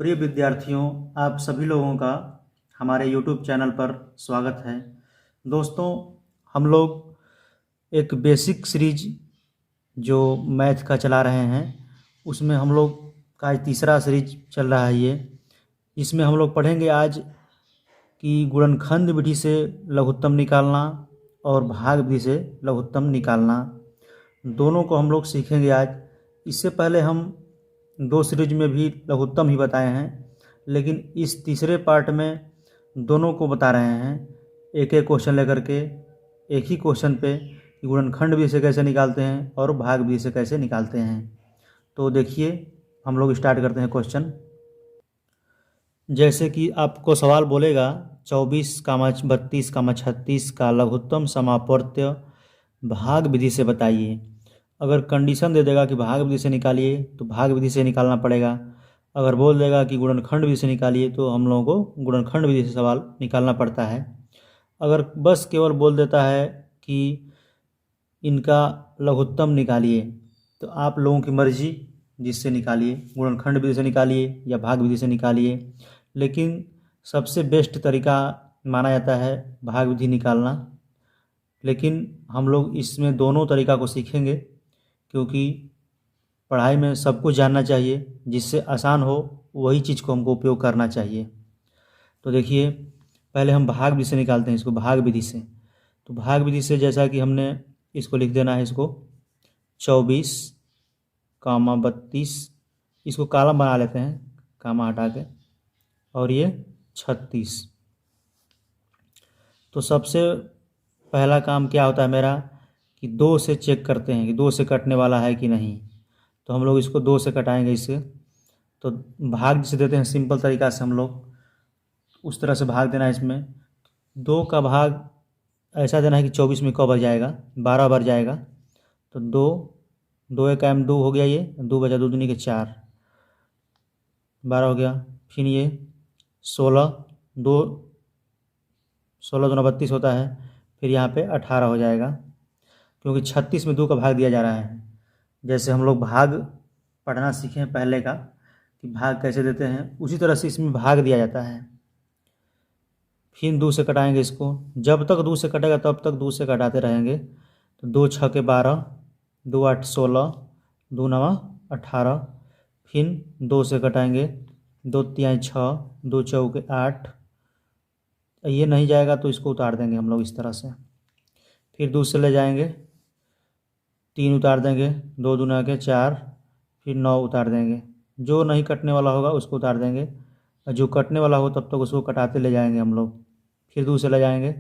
प्रिय विद्यार्थियों, आप सभी लोगों का हमारे YouTube चैनल पर स्वागत है। दोस्तों, हम लोग एक बेसिक सीरीज जो मैथ का चला रहे हैं, उसमें हम लोग का आज तीसरा सीरीज चल रहा है। इसमें हम लोग पढ़ेंगे आज कि गुणनखंड विधि से लघुत्तम निकालना और भाग विधि से लघुत्तम निकालना, दोनों को हम लोग सीखेंगे आज। इससे पहले हम दो सीरीज में भी लघुत्तम ही बताए हैं, लेकिन इस तीसरे पार्ट में दोनों को बता रहे हैं, एक एक क्वेश्चन लेकर के, एक ही क्वेश्चन पे कि गुणनखंड विधि से कैसे निकालते हैं और भाग विधि से कैसे निकालते हैं। तो देखिए, हम लोग स्टार्ट करते हैं क्वेश्चन। जैसे कि आपको सवाल बोलेगा 24, 32, 36 का लघुत्तम समापवर्त्य भाग विधि से बताइए। अगर कंडीशन दे देगा कि भाग विधि से निकालिए तो भाग विधि से निकालना पड़ेगा। अगर बोल देगा कि गुणनखंड विधि से निकालिए तो हम लोगों को गुणनखंड विधि से सवाल निकालना पड़ता है। अगर बस केवल बोल देता है कि इनका लघुत्तम निकालिए तो आप लोगों की मर्जी, जिससे निकालिए, गुणनखंड विधि से निकालिए या भाग विधि से निकालिए, लेकिन सबसे बेस्ट तरीका माना जाता है भाग विधि निकालना। लेकिन हम लोग इसमें दोनों तरीका को सीखेंगे, क्योंकि पढ़ाई में सब कुछ जानना चाहिए, जिससे आसान हो वही चीज़ को हमको उपयोग करना चाहिए। तो देखिए, पहले हम भाग विधि से निकालते हैं इसको, भाग विधि से। तो भाग विधि से जैसा कि हमने इसको लिख देना है, इसको 24, 32, इसको कॉलम बना लेते हैं कामा हटा के, और ये 36। तो सबसे पहला काम क्या होता है मेरा कि 2 से चेक करते हैं कि 2 से कटने वाला है कि नहीं। तो हम लोग इसको 2 से कटाएंगे इससे। तो भाग जिसे देते हैं सिंपल तरीका से, हम लोग उस तरह से भाग देना है इसमें। 2 का भाग ऐसा देना है कि 24 में क बार जाएगा, 12 बार जाएगा। तो 2 एक एम 2 हो गया, ये 2 बचा 2 दूनी के 4, 12 हो गया। फिर ये 16 दूना 32 होता है। फिर यहाँ पे 18 हो जाएगा, क्योंकि 36 में 2 का भाग दिया जा रहा है। जैसे हम लोग भाग पढ़ना सीखे हैं पहले का कि भाग कैसे देते हैं, उसी तरह से इसमें भाग दिया जाता है। फिर 2 से कटाएंगे इसको, जब तक 2 से कटेगा तब तक 2 से कटाते रहेंगे। तो 2 छके 12, 2 8 16, 2 9 18। फिर 2 से कटाएंगे, 2 3 6, 2 चौके 8। ये नहीं जाएगा तो इसको उतार देंगे हम लोग इस तरह से। फिर 2 से ले जाएंगे, 3 उतार देंगे, 2 दूना के 4, फिर 9 उतार देंगे। जो नहीं कटने वाला होगा उसको उतार देंगे, और जो कटने वाला हो तब तक उसको कटाते ले जाएंगे हम लोग। फिर 2 से ले जाएंगे,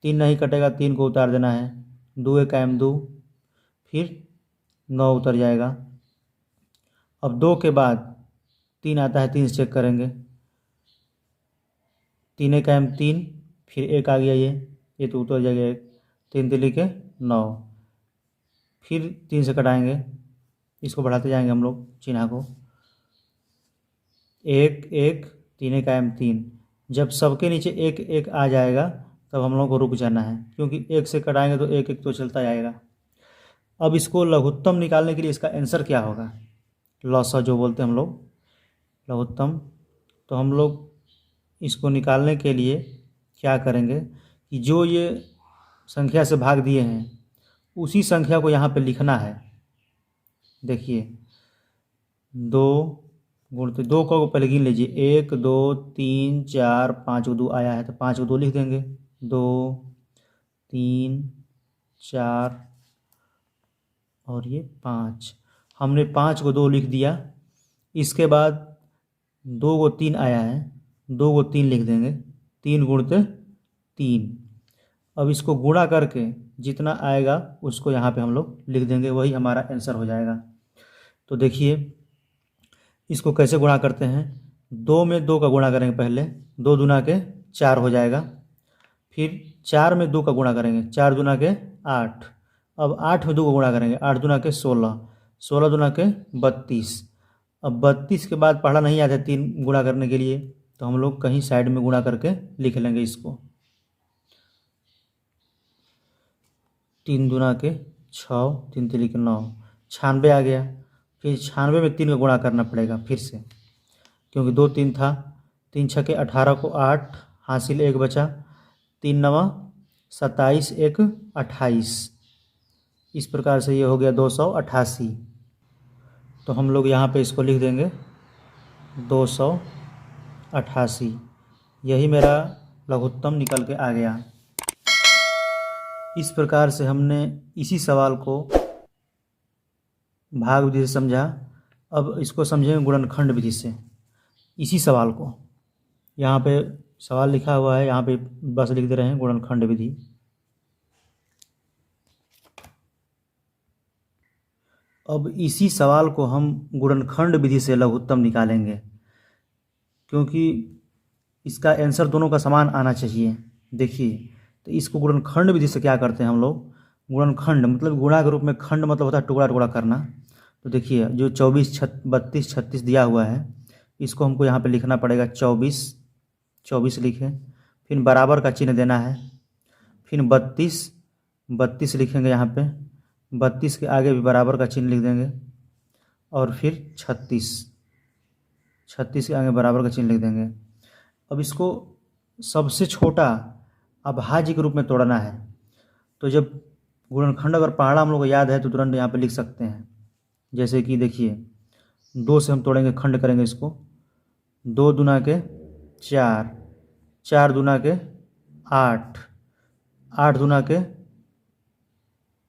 3 नहीं कटेगा, 3 को उतार देना है, 2 एक एम 2, फिर 9 उतर जाएगा। अब 2 के बाद 3 आता है, 3 से चेक करेंगे, 3 एक एम 3, फिर 1 आ गया, ये तो उतर जाएगा, 3 तिली के 9। फिर 3 से कटाएंगे, इसको बढ़ाते जाएंगे हम लोग चिन्ह को, 1 1, 3 एक एम 3। जब सबके नीचे 1 1 आ जाएगा तब हम लोग को रुक जाना है, क्योंकि 1 से कटाएंगे तो 1 1 तो चलता जाएगा। अब इसको लघुत्तम निकालने के लिए इसका आंसर क्या होगा, लॉसा जो बोलते हैं हम लोग, लघुत्तम। तो हम लोग इसको निकालने के लिए क्या करेंगे कि जो ये संख्या से भाग दिए हैं उसी संख्या को यहाँ पे लिखना है। देखिए, 2 गुणते 2 को पहले गिन लीजिए, 1 2 3 4 5 2 आया है तो 5 को 2 लिख देंगे, 2 3 4 और ये 5। हमने 5 को 2 लिख दिया। इसके बाद 2 को 3 आया है, 2 को 3 लिख देंगे, 3 गुणते 3। अब इसको गुणा करके जितना आएगा उसको यहाँ पे हम लोग लिख देंगे, वही हमारा आंसर हो जाएगा। तो देखिए, इसको कैसे गुणा करते हैं। 2 में 2 का गुणा करेंगे, पहले 2 दूना के 4 हो जाएगा। फिर 4 में 2 का गुणा करेंगे, 4 दूना के 8। अब 8 में 2 का गुणा करेंगे, 8 दूना के 16, 16 दूना के 32। अब 32 के बाद पढ़ा नहीं आता 3 गुणा करने के लिए, तो हम लोग कहीं साइड में गुणा करके लिख लेंगे इसको। 3 दूना के 6, 3 तिली के 9, 96 आ गया। फिर 96 में 3 का गुणा करना पड़ेगा फिर से, क्योंकि 2 3 था, 3 छके 18 को 8 हासिल 1 बचा, 3 नवा 27 1 28। इस प्रकार से ये हो गया 288। तो हम लोग यहाँ पे इसको लिख देंगे 288। यही मेरा लघुत्तम निकल के आ गया। इस प्रकार से हमने इसी सवाल को भाग विधि से समझा। अब इसको समझेंगे गुणनखंड विधि से। इसी सवाल को यहाँ पे सवाल लिखा हुआ है, यहाँ पे बस लिख दे रहे हैं गुणनखंड विधि। अब इसी सवाल को हम गुणनखंड विधि से लघुत्तम निकालेंगे, क्योंकि इसका आंसर दोनों का समान आना चाहिए। देखिए, तो इसको गुणनखंड विधि से क्या करते हैं हम लोग, गुणनखंड मतलब गुणा के रूप में, खंड मतलब होता है टुकड़ा टुकड़ा करना। तो देखिए, जो 24 32 36 दिया हुआ है, इसको हमको यहाँ पे लिखना पड़ेगा 24 24 लिखें, फिर बराबर का चिन्ह देना है, फिर 32 32 लिखेंगे यहाँ पे, 32 के आगे भी बराबर का चिन्ह लिख देंगे, और फिर 36 36 के आगे बराबर का चिन्ह लिख देंगे। अब इसको सबसे छोटा अभाज्य के रूप में तोड़ना है। तो जब गुणनखंड अगर पहाड़ा हम लोग को याद है तो तुरंत यहाँ पे लिख सकते हैं। जैसे कि देखिए, 2 से हम तोड़ेंगे, खंड करेंगे इसको, 2 दूना के 4, 4 दूना के 8, 8 दूना के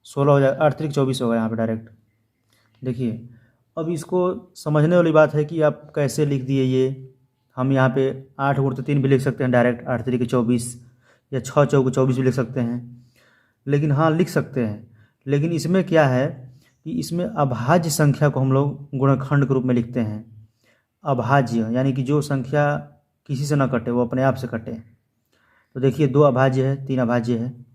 16 हो जाएगा, 8 3 24 होगा यहाँ पे डायरेक्ट। देखिए, अब इसको समझने वाली बात है कि आप कैसे लिख दिए ये। हम यहाँ पे 8 गुणित 3 भी लिख सकते हैं डायरेक्ट, 8 3 24, या 6 चौके 24 भी लिख सकते हैं। लेकिन हाँ, लिख सकते हैं, लेकिन इसमें क्या है कि इसमें अभाज्य संख्या को हम लोग गुणनखंड के रूप में लिखते हैं। अभाज्य यानी कि जो संख्या किसी से ना कटे, वो अपने आप से कटे। तो देखिए, 2 अभाज्य है, 3 अभाज्य है।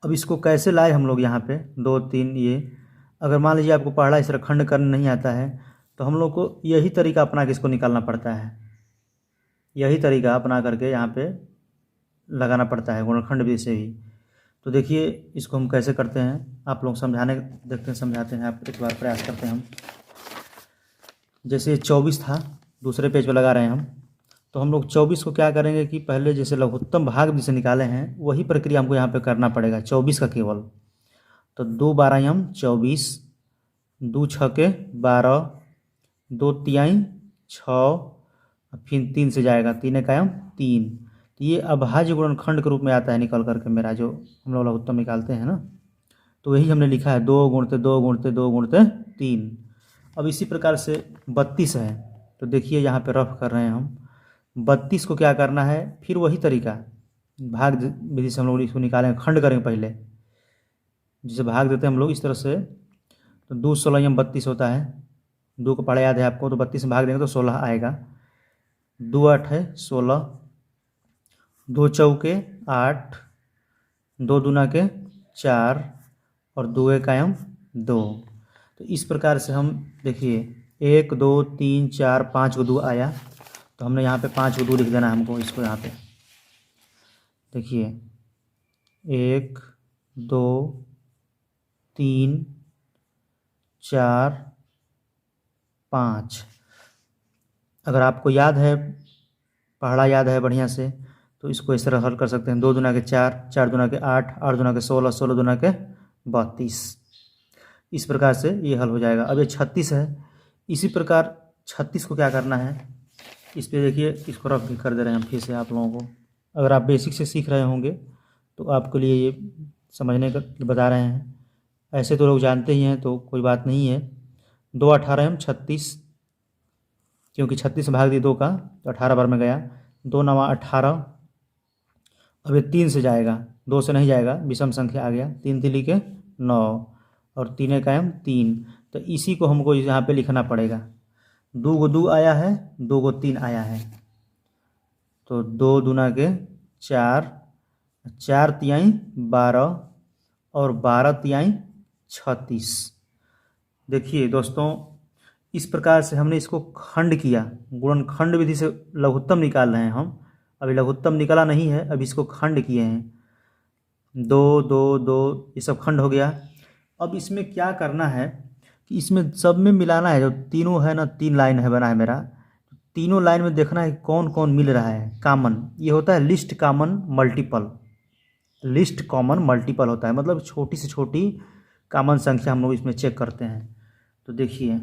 अब इसको कैसे लाए हम लोग यहाँ पे 2 3। ये अगर मान लीजिए आपको पहाड़ा इस तरह खंड करना नहीं आता है, तो हम लोग को यही तरीका अपना के इसको निकालना पड़ता है। यही तरीका अपना करके यहाँ पे लगाना पड़ता है गुणनखंड विधि से ही। तो देखिए, इसको हम कैसे करते हैं, आप लोग समझाने देखते हैं, समझाते हैं, आप एक बार प्रयास करते हैं हम। जैसे 24 था, दूसरे पेज पे लगा रहे हैं हम, तो हम लोग 24 को क्या करेंगे कि पहले जैसे लघुत्तम भाग विधि से निकाले हैं, वही प्रक्रिया हमको यहाँ पे करना पड़ेगा 24 का केवल। तो 2 12 हम 24, 2 छके 12, 2 तिहाई 6, फिर 3 से जाएगा, 3 एकाम 3। तो ये अभाज्य गुणनखंड के रूप में आता है निकल करके मेरा, जो हम लोग लघुत्तम निकालते हैं ना। तो वही हमने लिखा है 2 गुणते 2 गुणते 2 गुणते 3। अब इसी प्रकार से 32 है, तो देखिए यहाँ पे रफ कर रहे हैं हम। 32 को क्या करना है, फिर वही तरीका भाग विधि से हम लोग इसको निकालेंगे, खंड करेंगे पहले, जिसे भाग देते हैं हम लोग इस तरह से। तो 2 16 32 होता है, 2 को पढ़ा याद है आपको, तो 32 में भाग देंगे तो 16 आएगा। 2 8 है 16, 2 चौके 8, 2 दूना के 4, और 2 एकाम 2। तो इस प्रकार से हम देखिए 1 2 3 4 5 को 2 आया, तो हमने यहाँ पे 5 को 2 लिख देना है हमको। इसको यहाँ पे देखिए 1 2 3 4 5। अगर आपको याद है, पहाड़ा याद है बढ़िया से, तो इसको इस तरह हल कर सकते हैं। 2 दूना के 4, 4 दूना के 8, 8 दूना के 16, 16 दूना के 32। इस प्रकार से ये हल हो जाएगा। अब ये 36 है, इसी प्रकार 36 को क्या करना है, इस पे देखिए, इसको रफ भी कर दे रहे हैं हम फिर से आप लोगों को। अगर आप बेसिक से सीख रहे होंगे तो आपके लिए ये समझने का बता रहे हैं, ऐसे तो लोग जानते ही हैं, तो कोई बात नहीं है। 2 18 हम 36, क्योंकि 36 भाग दिए 2 का, तो 18 बार में गया। 2 9 18। अब ये 3 से जाएगा, 2 से नहीं जाएगा, विषम संख्या आ गया। 3 3 के 9, और 3 एकाम 3। तो इसी को हमको यहाँ पे लिखना पड़ेगा। 2 को 2 आया है, 2 को 3 आया है, तो 2 दूना के 4, 4 तिहाई 12, और 12 तिहाई 36। देखिए दोस्तों, इस प्रकार से हमने इसको खंड किया, गुणनखंड विधि से लघुत्तम निकाल रहे हैं हम। अभी लघुत्तम निकाला नहीं है, अभी इसको खंड किए हैं। 2 2 2 ये सब खंड हो गया। अब इसमें क्या करना है कि इसमें सब में मिलाना है, जो तीनों है ना, 3 लाइन है बना है मेरा, तीनों लाइन में देखना है कौन कौन मिल रहा है कॉमन। ये होता है list common multiple. List common multiple होता है, मतलब छोटी से छोटी कॉमन संख्या हम लोग इसमें चेक करते हैं। तो देखिए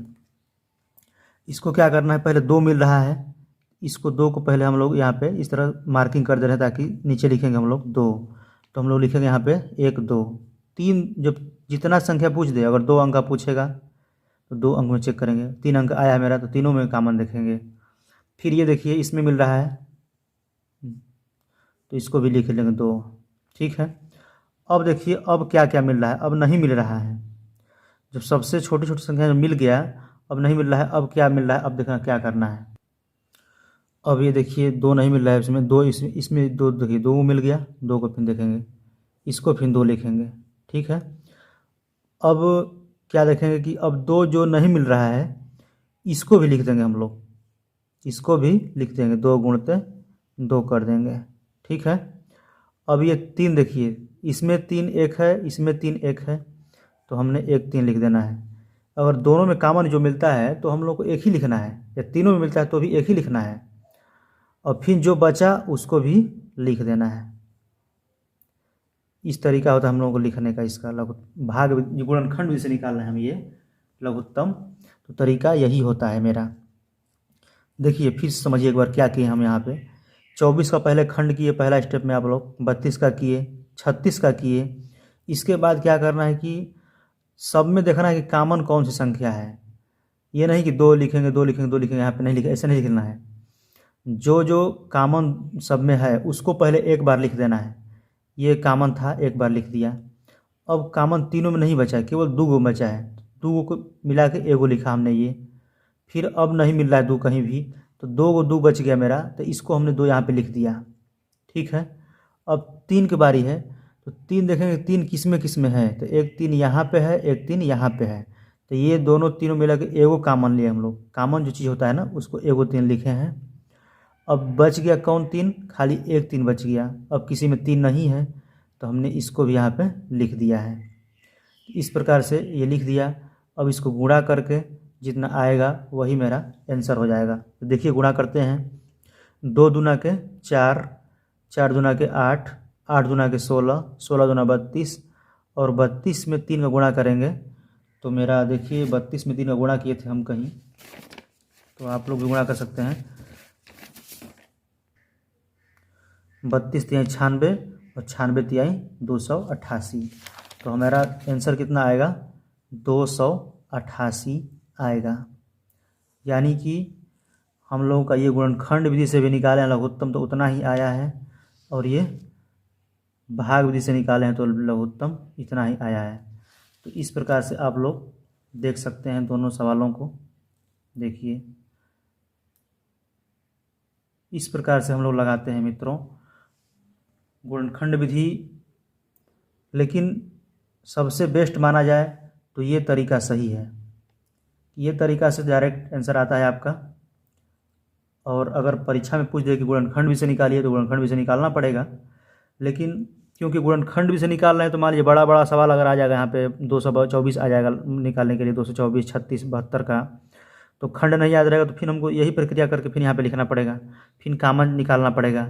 इसको क्या करना है, पहले 2 मिल रहा है, इसको 2 को पहले हम लोग यहाँ पे इस तरह मार्किंग कर दे रहे हैं ताकि नीचे लिखेंगे हम लोग 2। तो हम लोग लिखेंगे यहाँ पे 1 2 3। जब जितना संख्या पूछ दे, अगर 2 अंक का पूछेगा तो 2 अंक में चेक करेंगे। 3 अंक आया है मेरा तो तीनों में कॉमन देखेंगे। फिर ये देखिए इसमें मिल रहा है तो इसको भी लिख लेंगे 2। ठीक है, अब देखिए अब क्या क्या मिल रहा है। अब नहीं मिल रहा है, जब सबसे छोटी छोटी संख्या मिल गया, अब नहीं मिल रहा है। अब क्या मिल रहा है, अब देखना क्या करना है। अब ये देखिए 2 नहीं मिल रहा है, इसमें 2, इसमें 2 देखिए 2 मिल गया, 2 को फिर देखेंगे, इसको फिर 2 लिखेंगे। ठीक है, अब क्या देखेंगे कि अब 2 जो नहीं मिल रहा है इसको भी लिख देंगे हम लोग, इसको भी लिख देंगे, 2 गुणते 2 कर देंगे। ठीक है, अब ये 3 देखिए, इसमें 3 1 है, इसमें 3 1 है, तो हमने 1 3 लिख देना है। अगर दोनों में कॉमन जो मिलता है तो हम लोग को एक ही लिखना है, या तीनों में मिलता है तो भी एक ही लिखना है, और फिर जो बचा उसको भी लिख देना है। इस तरीका होता है हम लोगों को लिखने का। इसका लघु भाग गुणनखंड भी से निकालना है हम ये लघुत्तम, तो तरीका यही होता है मेरा। देखिए फिर समझिए एक बार क्या किए हम यहाँ पे। 24 का पहले खंड किए, पहला स्टेप में आप लोग 32 का किए, 36 का किए। इसके बाद क्या करना है कि सब में देखना है कि कॉमन कौन सी संख्या है। ये नहीं कि 2 लिखेंगे 2 लिखेंगे 2 लिखेंगे, यहाँ पे नहीं लिखे, ऐसा नहीं लिखना है। जो जो कॉमन सब में है उसको पहले एक बार लिख देना है। ये कॉमन था, एक बार लिख दिया। अब कॉमन तीनों में नहीं बचा है, केवल 2 गो बचा है, 2 को मिला के 1 गो लिखा हमने ये। फिर अब नहीं मिल रहा है 2 कहीं भी, तो 2 बच गया मेरा, तो इसको हमने 2 यहाँ पे लिख दिया। ठीक है, अब 3 की बारी है, तो 3 देखेंगे 3 किस में है, तो एक 3 यहाँ पे है, एक 3 यहाँ पे है, तो ये दोनों तीनों मिला के 1 गो कॉमन लिए हम लोग। कॉमन जो चीज़ होता है ना उसको 1 गो 3 लिखे हैं। अब बच गया कौन 3, खाली एक 3 बच गया। अब किसी में 3 नहीं है तो हमने इसको भी यहाँ पे लिख दिया है। इस प्रकार से ये लिख दिया। अब इसको गुणा करके जितना आएगा वही मेरा आंसर हो जाएगा। तो देखिए गुणा करते हैं, 2 दूना के 4, 4 दूना के 8, 8 दूना के 16, 16 दूना 32, और 32 में 3 का गुणा करेंगे तो मेरा देखिए 32 में 3 का गुणा किए थे हम कहीं, तो आप लोग भी गुणा कर सकते हैं। 32 तिहाई 96 और 96 तिहाई 288, तो हमारा आंसर कितना आएगा, 288 आएगा। यानी कि हम लोगों का ये गुणनखंड विधि से भी निकाले हैं लघुत्तम तो उतना ही आया है, और ये भाग विधि से निकाले हैं तो लघुत्तम इतना ही आया है। तो इस प्रकार से आप लोग देख सकते हैं दोनों सवालों को। देखिए इस प्रकार से हम लोग लगाते हैं मित्रों गुणनखंड विधि। लेकिन सबसे बेस्ट माना जाए तो ये तरीका सही है, ये तरीका से डायरेक्ट आंसर आता है आपका। और अगर परीक्षा में पूछ दे कि गुणनखंड विधि से निकालिए तो गुणनखंड विधि से निकालना पड़ेगा। लेकिन क्योंकि गुणनखंड विधि से निकाल रहे हैं तो मान लीजिए बड़ा बड़ा सवाल अगर आ जाएगा, यहाँ पे 224 आ जाएगा निकालने के लिए, 224, 36, 72 का, तो खंड नहीं याद रहेगा तो फिर हमको यही प्रक्रिया करके फिर यहाँ पे लिखना पड़ेगा, फिर कॉमन निकालना पड़ेगा।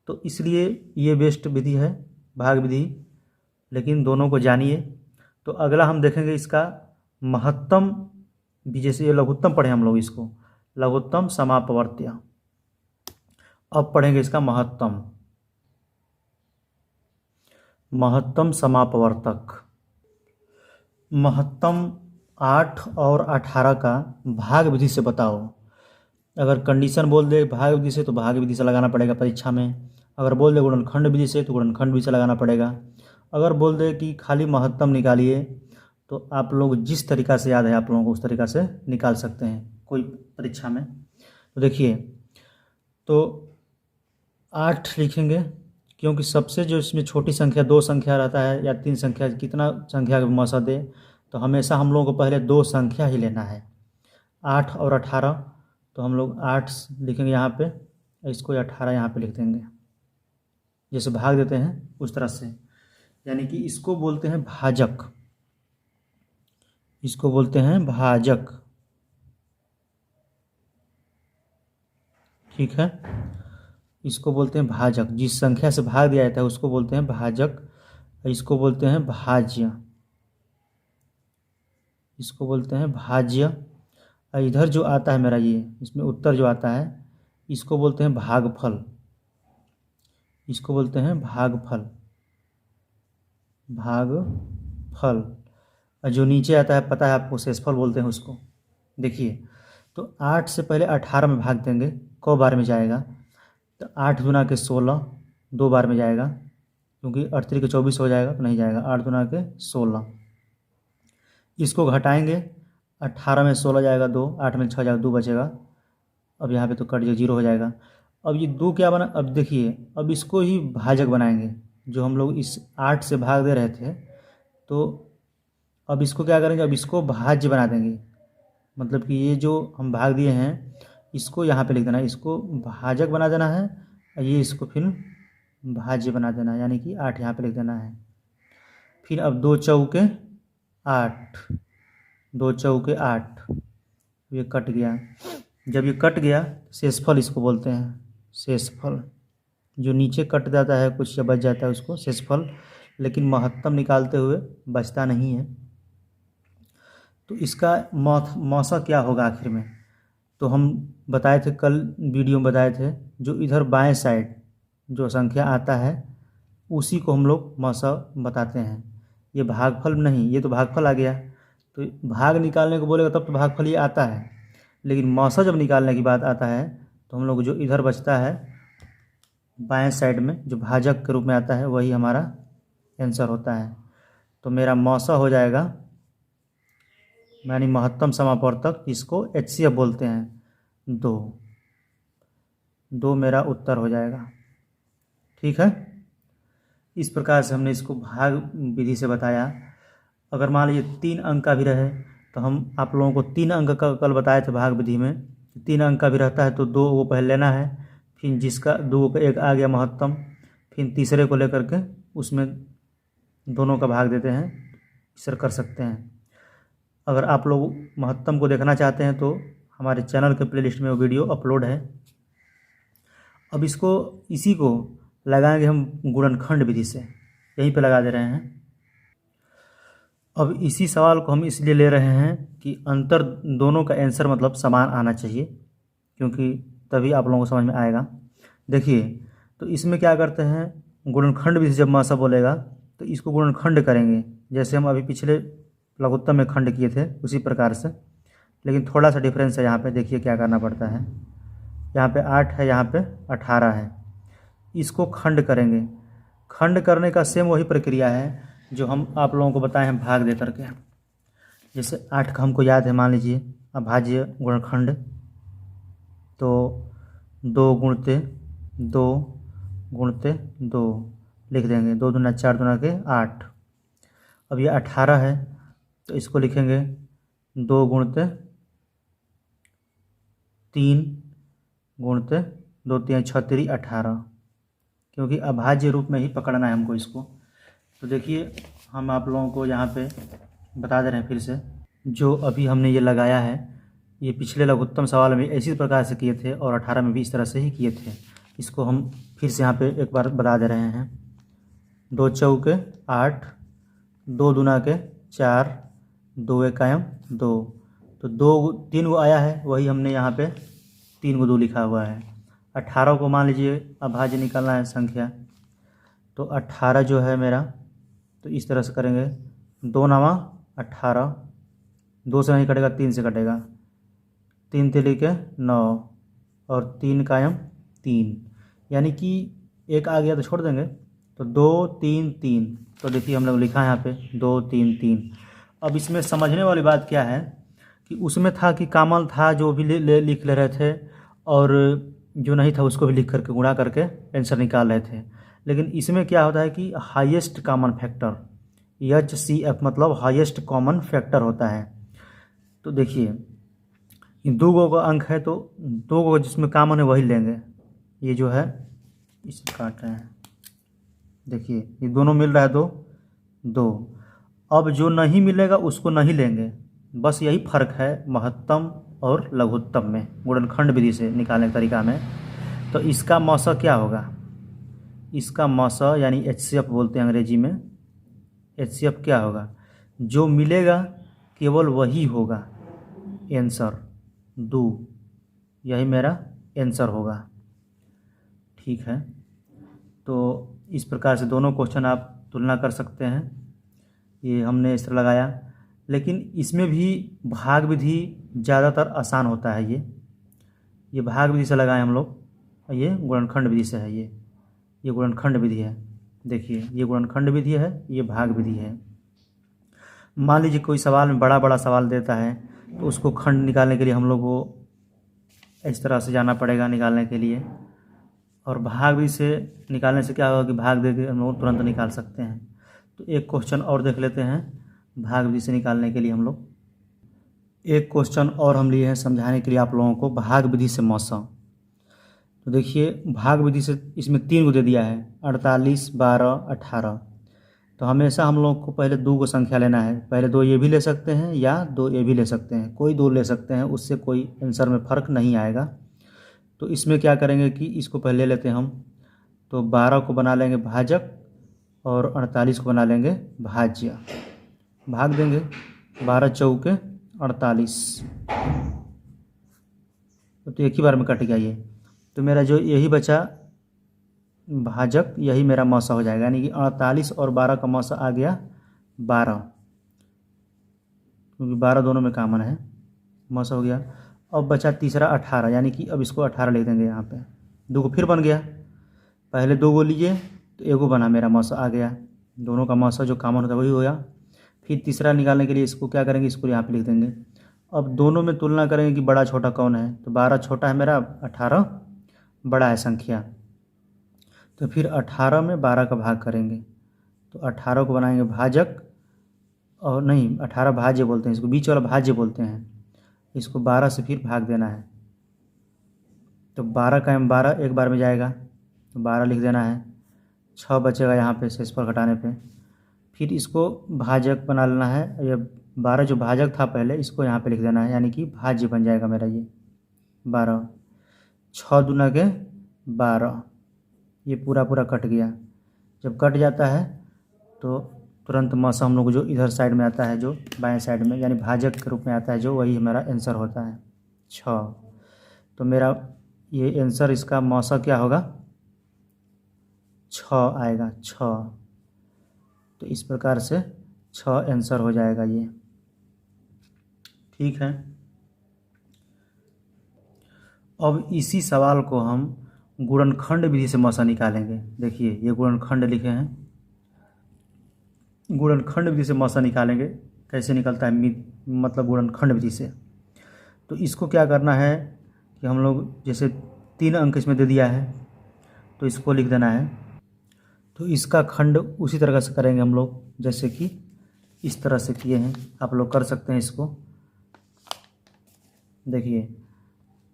तो इसलिए ये बेस्ट विधि है भाग विधि। लेकिन दोनों को जानिए। तो अगला हम देखेंगे इसका महत्तम भी, जैसे ये लघुत्तम पढ़े हम लोग इसको लघुत्तम समापवर्त्य, अब पढ़ेंगे इसका महत्तम, महत्तम समापवर्तक। महत्तम 8 और 18 का भाग विधि से बताओ। अगर कंडीशन बोल दे भाग विधि से तो भाग विधि से लगाना पड़ेगा परीक्षा में। अगर बोल दे गुणनखंड विधि से तो गुणनखंड विधि से लगाना पड़ेगा। अगर बोल दे कि खाली महत्तम निकालिए तो आप लोग जिस तरीका से याद है आप लोगों को उस तरीका से निकाल सकते हैं कोई परीक्षा में। तो देखिए, तो 8 लिखेंगे क्योंकि सबसे जो इसमें छोटी संख्या 2 संख्या रहता है या 3 संख्या, कितना संख्या का मौसा दे, तो हमेशा हम लोगों को पहले 2 संख्या ही लेना है। 8 और 18, तो हम लोग 8 लिखेंगे यहाँ पे, इसको 18 यहाँ पे लिख देंगे, जैसे भाग देते हैं उस तरह से। यानी कि इसको बोलते हैं भाजक, इसको बोलते हैं भाजक। ठीक है। इसको बोलते हैं भाजक, जिस संख्या से भाग दिया जाता है उसको बोलते हैं भाजक, इसको बोलते हैं भाज्य, इसको बोलते हैं भाज्य। और इधर जो आता है मेरा ये, इसमें उत्तर जो आता है इसको बोलते हैं भागफल, इसको बोलते हैं भागफल, भागफल। और जो नीचे आता है पता है आपको, शेषफल बोलते हैं उसको। देखिए, तो 8 से पहले 18 में भाग देंगे, क बार में जाएगा, तो 8 दूना के 16, 2 बार में जाएगा, क्योंकि 38 के 24 हो जाएगा तो नहीं जाएगा, 8 दूना के 16। इसको घटाएंगे, 18 में 16 जाएगा 2, 8 में 6 जाएगा 2 बचेगा। अब यहाँ पे तो कट जाएगा, 0 हो जाएगा। अब ये 2 क्या बना, अब देखिए, अब इसको ही भाजक बनाएंगे, जो हम लोग इस 8 से भाग दे रहे थे, तो अब इसको क्या करेंगे, अब इसको भाज्य बना देंगे। मतलब कि ये जो हम भाग दिए हैं इसको यहाँ पे लिख देना है, इसको भाजक बना देना है, और ये इसको फिर भाज्य बना देना है, यानी कि 8 यहाँ पे लिख देना है। फिर अब 2 चौके 8, 2 चौके 8, ये कट गया। जब ये कट गया, शेषफल इसको बोलते हैं, शेषफल। जो नीचे कट जाता है कुछ या बच जाता है उसको शेषफल, लेकिन महत्तम निकालते हुए बचता नहीं है। तो इसका मौसा क्या होगा आखिर में, तो हम बताए थे कल वीडियो में बताए थे, जो इधर बाएं साइड जो संख्या आता है उसी को हम लोग मौसा बताते हैं। ये भागफल नहीं, ये तो भागफल आ गया, तो भाग निकालने को बोलेगा तब तो भागफल ये आता है, लेकिन मौसा जब निकालने की बात आता है तो हम लोग जो इधर बचता है बाएं साइड में जो भाजक के रूप में आता है वही हमारा आंसर होता है। तो मेरा मौसा हो जाएगा, यानी महत्तम समापवर्तक, इसको HCF बोलते हैं, 2 मेरा उत्तर हो जाएगा। ठीक है, इस प्रकार से हमने इसको भाग विधि से बताया। अगर मान लीजिए 3 अंक का भी रहे, तो हम आप लोगों को 3 अंक का कल बताए थे भाग विधि में, 3 अंक का भी रहता है तो 2 वो पहले लेना है, फिर जिसका 2 का 1 आ गया महत्तम, फिर तीसरे को लेकर के उसमें दोनों का भाग देते हैं, इस तरह कर सकते हैं। अगर आप लोग महत्तम को देखना चाहते हैं तो हमारे चैनल के प्लेलिस्ट में वो वीडियो अपलोड है। अब इसको इसी को लगाएंगे हम गुणनखंड विधि से, यहीं पे लगा दे रहे हैं। अब इसी सवाल को हम इसलिए ले रहे हैं कि अंतर दोनों का आंसर मतलब समान आना चाहिए, क्योंकि तभी आप लोगों को समझ में आएगा। देखिए, तो इसमें क्या करते हैं, गुणनखंड विधि जब मासा बोलेगा तो इसको गुणनखंड करेंगे, जैसे हम अभी पिछले लघुत्तम में खंड किए थे उसी प्रकार से, लेकिन थोड़ा सा डिफरेंस है यहाँ पे। देखिए क्या करना पड़ता है, यहाँ पे 8 है, यहाँ पे 18 है, इसको खंड करेंगे। खंड करने का सेम वही प्रक्रिया है जो हम आप लोगों को बताए हैं भाग दे करके। जैसे 8 का हमको याद है, मान लीजिए अभाज्य गुणनखंड, तो 2 गुणते 2 गुणते 2 लिख देंगे, 2 दूना 4 दूना के 8। अब ये 18 है तो इसको लिखेंगे 2 गुणते 3 गुणते 2 3 6 3 18, क्योंकि अभाज्य रूप में ही पकड़ना है हमको इसको। तो देखिए, हम आप लोगों को यहाँ पे बता दे रहे हैं फिर से, जो अभी हमने ये लगाया है ये पिछले लघुत्तम सवाल में इसी प्रकार से किए थे और 18 में भी इस तरह से ही किए थे। इसको हम फिर से यहाँ पे एक बार बता दे रहे हैं। 2 चौके 8, 2 दूना के 4, 2 एकायम 2, तो 3 गो आया है, वही हमने यहाँ पे 3 को 2 लिखा हुआ है। 18 को मान लीजिए अभाज्य निकालना है संख्या, तो 18 जो है मेरा, तो इस तरह से करेंगे, 2 नामा 18, 2 से नहीं कटेगा 3 से कटेगा, 3 तिली के 9 और 3 कायम 3, यानी कि 1 आ गया तो छोड़ देंगे, तो 2 3 3। तो देखिए हम लोग लिखा है यहाँ पे 2 3 3। अब इसमें समझने वाली बात क्या है कि उसमें था कि कामल था जो भी लिख ले रहे थे, और जो नहीं था उसको भी लिख करके गुणा करके आंसर निकाल रहे थे। लेकिन इसमें क्या होता है कि हाईएस्ट कॉमन फैक्टर, HCF मतलब हाईएस्ट कॉमन फैक्टर होता है। तो देखिए, इन 2 गो का अंक है तो 2 गो जिसमें कॉमन है वही लेंगे। ये जो है इसे काट रहे हैं, देखिए ये दोनों मिल रहा है 2 2। अब जो नहीं मिलेगा उसको नहीं लेंगे, बस यही फ़र्क है महत्तम और लघुत्तम में, गुणनखंड विधि से निकालने के तरीका में। तो इसका मौसा क्या होगा, इसका मौसा यानी HCF बोलते हैं अंग्रेजी में। HCF क्या होगा, जो मिलेगा केवल वही होगा आंसर, दो, यही मेरा आंसर होगा। ठीक है, तो इस प्रकार से दोनों क्वेश्चन आप तुलना कर सकते हैं। ये हमने इस तरह लगाया, लेकिन इसमें भी भाग विधि ज़्यादातर आसान होता है। ये भाग विधि से लगाए हम लोग, ये गुणनखंड विधि से है। ये गुणनखंड विधि है। देखिए, ये गुणनखंड विधि है, ये भाग विधि है। मान लीजिए कोई सवाल में बड़ा बड़ा सवाल देता है, तो उसको खंड निकालने के लिए हम लोग को इस तरह से जाना पड़ेगा निकालने के लिए। और भाग विधि से निकालने से क्या होगा कि भाग दे के हम लोग तुरंत निकाल सकते हैं। तो एक क्वेश्चन और देख लेते हैं भाग विधि से निकालने के लिए। हम लोग एक क्वेश्चन और हम लिए हैं समझाने के लिए आप लोगों को, भाग विधि से मौसा। तो देखिए, भाग विधि से इसमें 3 को दे दिया है, 48, 12, 18। तो हमेशा हम लोग को पहले 2 को संख्या लेना है। पहले 2 ये भी ले सकते हैं या 2 ये भी ले सकते हैं, कोई 2 ले सकते हैं, उससे कोई आंसर में फ़र्क नहीं आएगा। तो इसमें क्या करेंगे कि इसको पहले लेते हैं हम। तो 12 को बना लेंगे भाजक और 48 को बना लेंगे भाज्य। भाग देंगे, 12 चौके 48, तो एक ही बार में कट गया ये। तो मेरा जो यही बचा भाजक, यही मेरा मौसा हो जाएगा, यानी कि 48 और 12 का मौसा आ गया 12, क्योंकि 12 दोनों में कॉमन है, मौसा हो गया। अब बचा तीसरा 18, यानी कि अब इसको 18 लिख देंगे यहाँ पे। 2 को फिर बन गया, पहले 2 को लिए तो 1 को बना, मेरा मौसा आ गया। दोनों का मौसा जो कॉमन होता है वही हो गया। फिर तीसरा निकालने के लिए इसको क्या करेंगे, इसको यहाँ पे लिख देंगे। अब दोनों में तुलना करेंगे कि बड़ा छोटा कौन है। तो 12 छोटा है मेरा, 18 बड़ा है संख्या। तो फिर 18 में 12 का भाग करेंगे, तो 18 को बनाएंगे भाजक, और नहीं 18 भाज्य बोलते हैं इसको, बीच वाला भाज्य बोलते हैं इसको। 12 से फिर भाग देना है, तो 12 का 12 एक बार में जाएगा, तो 12 लिख देना है। 6 बचेगा यहाँ पे शेष पर घटाने पे। फिर इसको भाजक बना लेना है। ये 12 जो भाजक था पहले, इसको यहाँ पे लिख देना है, यानी कि भाज्य बन जाएगा मेरा ये 12। 6 दूना के 12, ये पूरा कट गया। जब कट जाता है तो तुरंत मौसा हम लोग जो इधर साइड में आता है, जो बाएं साइड में, यानी भाजक के रूप में आता है, जो वही हमारा आंसर होता है 6। तो मेरा ये आंसर, इसका मौसा क्या होगा, 6 आएगा, 6। तो इस प्रकार से 6 आंसर हो जाएगा ये। ठीक है, अब इसी सवाल को हम गुणनखंड विधि से मौसा निकालेंगे। देखिए, ये गुणनखंड लिखे हैं, गुणनखंड विधि से मौसा निकालेंगे। कैसे निकलता है, मतलब गुणनखंड विधि से। तो इसको क्या करना है कि हम लोग, जैसे 3 अंक इसमें दे दिया है, तो इसको लिख देना है। तो इसका खंड उसी तरह से करेंगे हम लोग, जैसे कि इस तरह से किए हैं, आप लोग कर सकते हैं इसको। देखिए,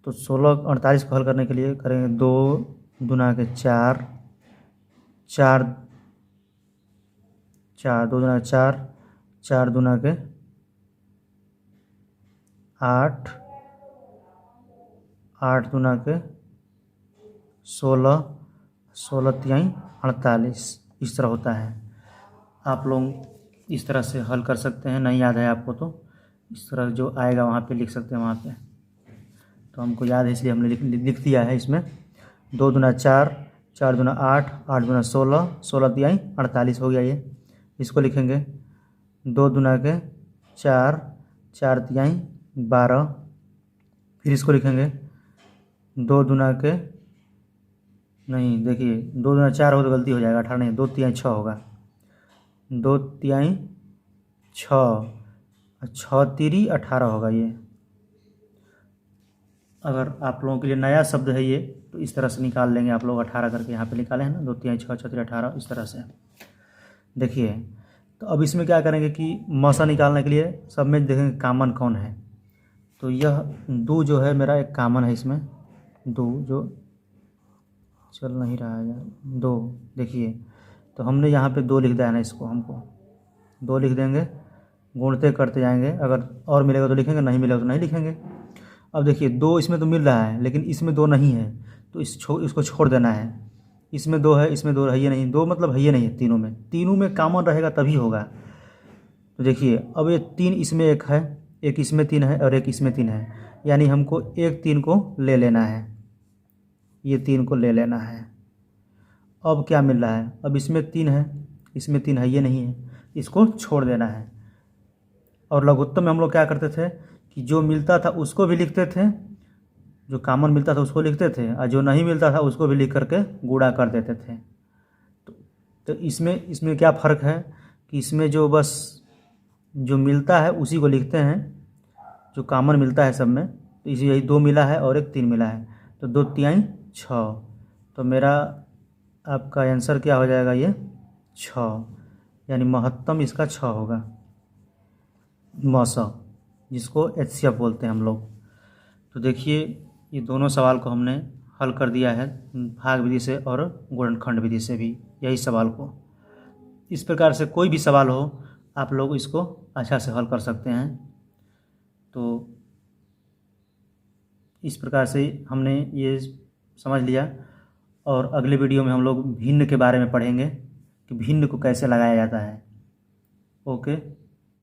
तो 16 48 को हल करने के लिए करेंगे 2 दूना के 4, 2 दूना 4, 4 दूना के 8, 8 दूना के 16, 16 तिहाई 48, इस तरह होता है। आप लोग इस तरह से हल कर सकते हैं। नहीं याद है आपको तो इस तरह जो आएगा वहाँ पे लिख सकते हैं वहाँ पे। तो हमको याद है इसलिए हमने लिख दिया है इसमें। 2 दूना 4, 4 दूना 8, 8 दूना 16, 16 तिहाई 48 हो गया ये। इसको लिखेंगे 2 दूना के 4, 4 तिहाई 12। फिर इसको लिखेंगे 2 दूना के, नहीं देखिए 2 दूना 4 हो तो गलती हो जाएगा, 18 नहीं, 2 तिहाई 6 होगा। 2 तिहाई 6, 6 तिरी 18 होगा ये। अगर आप लोगों के लिए नया शब्द है ये, तो इस तरह से निकाल लेंगे आप लोग। 18 करके यहाँ पे निकाले हैं ना, 2 तिहाई 6, 6 तिरी 18, इस तरह से। देखिए, तो अब इसमें क्या करेंगे कि मौसा निकालने के लिए सब में देखेंगे कॉमन कौन है। तो यह 2 जो है मेरा एक कॉमन है इसमें, 2 जो चल नहीं रहा है यार, 2। देखिए, तो हमने यहाँ पे 2 लिख दिया है ना, इसको हमको 2 लिख देंगे, गुणते करते जाएंगे। अगर और मिलेगा तो लिखेंगे, नहीं मिलेगा तो नहीं लिखेंगे। अब देखिए 2 इसमें तो मिल रहा है, लेकिन इसमें 2 नहीं है, तो इसको छोड़ देना है। इसमें 2 है, इसमें 2 है ये नहीं, 2 मतलब है ये नहीं है, तीनों में कॉमन रहेगा तभी होगा। तो देखिए अब ये 3 इसमें एक है, एक इसमें 3 है और एक इसमें 3 है, यानी हमको एक 3 को ले लेना है, ये 3 को ले लेना है। अब क्या मिल रहा है, अब इसमें 3 है, इसमें 3 है ये नहीं है, इसको छोड़ देना है। और लघुत्तम में हम लोग क्या करते थे कि जो मिलता था उसको भी लिखते थे, जो कॉमन मिलता था उसको लिखते थे, और जो नहीं मिलता था उसको भी लिख करके गुणा कर देते थे। तो इसमें क्या फ़र्क है कि इसमें जो बस जो मिलता है उसी को लिखते हैं, जो कॉमन मिलता है सब में। तो इसी यही 2 मिला है और एक 3 मिला है, तो 2 तिहाई 6। तो मेरा आपका आंसर क्या हो जाएगा, ये 6, यानी महत्तम इसका 6 होगा, मौसा, जिसको HCF बोलते हैं हम लोग। तो देखिए ये दोनों सवाल को हमने हल कर दिया है भाग विधि से और गुणनखंड विधि से भी, यही सवाल को। इस प्रकार से कोई भी सवाल हो आप लोग इसको अच्छा से हल कर सकते हैं। तो इस प्रकार से हमने ये समझ लिया, और अगले वीडियो में हम लोग भिन्न के बारे में पढ़ेंगे कि भिन्न को कैसे लगाया जाता है। ओके।